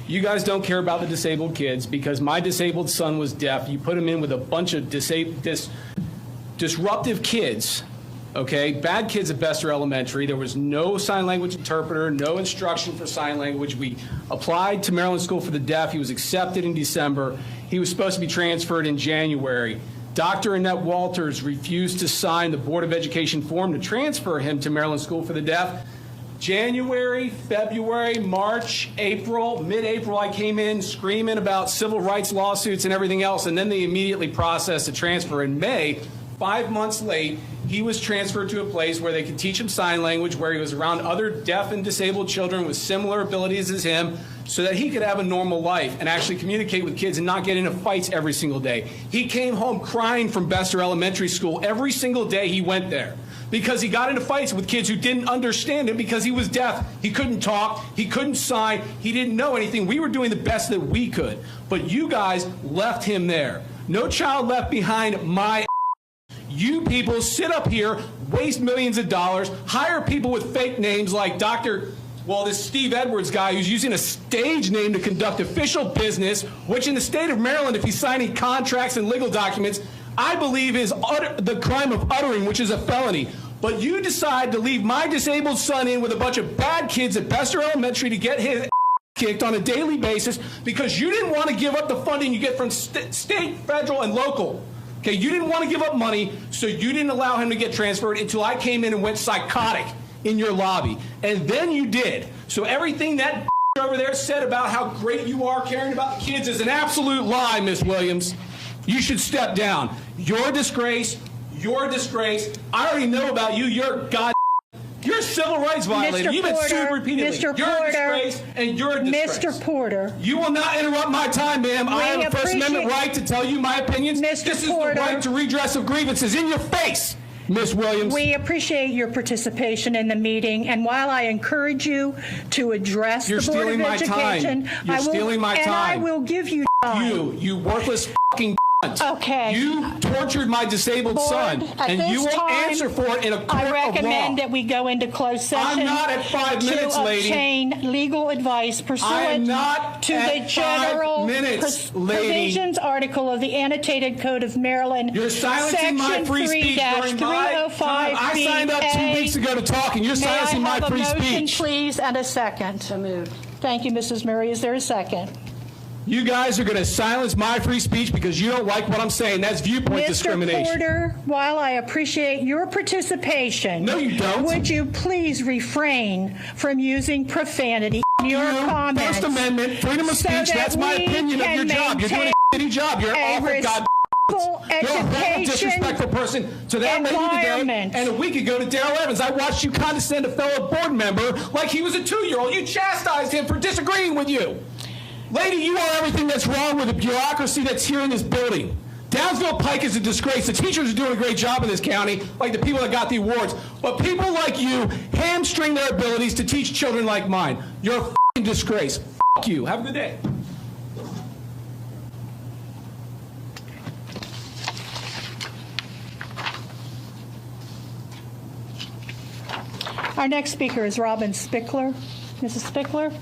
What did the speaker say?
You guys don't care about the disabled kids because my disabled son was deaf. You put him in with a bunch of disruptive kids, okay, bad kids at Besser Elementary. There was no sign language interpreter, no instruction for sign language. We applied to Maryland School for the Deaf. He was accepted in December. He was supposed to be transferred in January. Dr. Annette Walters refused to sign the Board of Education form to transfer him to Maryland School for the Deaf. January, February, March, April, mid-April, I came in screaming about civil rights lawsuits and everything else, and then they immediately processed a transfer. In May, 5 months late, he was transferred to a place where they could teach him sign language, where he was around other deaf and disabled children with similar abilities as him, so that he could have a normal life and actually communicate with kids and not get into fights every single day. He came home crying from Besser Elementary School every single day he went there because he got into fights with kids who didn't understand him because he was deaf. He couldn't talk, he couldn't sign, he didn't know anything. We were doing the best that we could, but you guys left him there. No child left behind, my you people sit up here, waste millions of dollars, hire people with fake names like this Steve Edwards guy who's using a stage name to conduct official business, which in the state of Maryland, if he's signing contracts and legal documents, I believe is the crime of uttering, which is a felony. But you decide to leave my disabled son in with a bunch of bad kids at Besser Elementary to get his kicked on a daily basis because you didn't want to give up the funding you get from state, federal, and local. Okay, you didn't want to give up money, so you didn't allow him to get transferred until I came in and went psychotic in your lobby. And then you did. So everything that over there said about how great you are caring about the kids is an absolute lie, Miss Williams. You should step down. You're a disgrace. You're a disgrace. I already know about you. You're a civil rights violator. You've been sued repeatedly. You're a disgrace, and you're a disgrace. Mr. Porter. You will not interrupt my time, ma'am. I have a First Amendment right to tell you my opinions. This is the right to redress of grievances in your face, Ms. Williams. We appreciate your participation in the meeting, and while I encourage you to address the Board of Education, You're stealing my time. I will give you time. You worthless fucking Okay. You tortured my disabled son, and you will answer for it in a court of law. I recommend that we go into closed session. I'm not at 5 minutes, lady. To obtain legal advice pursuant to the general provisions article of the Annotated Code of Maryland. You're silencing my free speech during my time. I signed up 2 weeks ago to talk, and you're silencing my free speech. May I have a motion, please, and a second? So moved. Thank you, Mrs. Murray. Is there a second? You guys are going to silence my free speech because you don't like what I'm saying. That's viewpoint discrimination. Mr. Porter, while I appreciate your participation, no, you don't. Would you please refrain from using profanity in your comments? First Amendment, freedom of speech, that's my opinion of your job. You're doing a shitty job. You're an awful god. You're a horrible, disrespectful person to that lady today. And a week ago to Darrell Evans, I watched you condescend a fellow board member like he was a 2-year-old. You chastised him for disagreeing with you. Lady, you are everything that's wrong with the bureaucracy that's here in this building. Downsville Pike is a disgrace. The teachers are doing a great job in this county, like the people that got the awards. But people like you hamstring their abilities to teach children like mine. You're a f***ing disgrace. F*** you. Have a good day. Our next speaker is Robin Spickler. Mrs. Spickler.